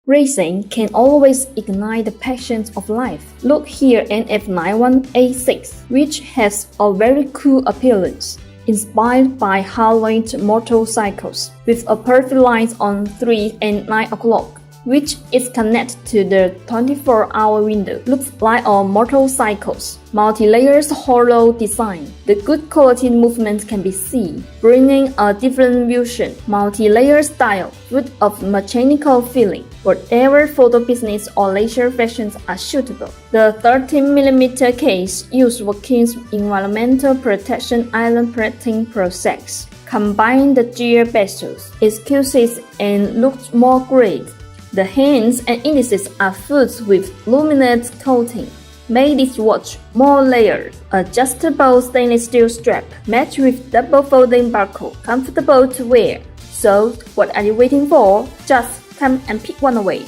Racing can always ignite the passions of life. Look here NF9186, which has a very cool appearance, inspired by Harley motorcycles, with a perfect light on 3 and 9 o'clock, which is connected to the 24-hour window. Looks like a motorcycle's multi-layers hollow design. The good quality movement can be seen, bringing a different vision, multi-layer style, with a mechanical feeling. Whatever photo business or leisure fashions are suitable. The 13mm case used Working's environmental protection iron plating process. Combine the gear bezels, exquisite and looks more great. The hands and indices are fused with luminous coating. Make this watch more layered. Adjustable stainless steel strap, matched with double folding buckle, comfortable to wear. So, what are you waiting for? Just come and pick one away.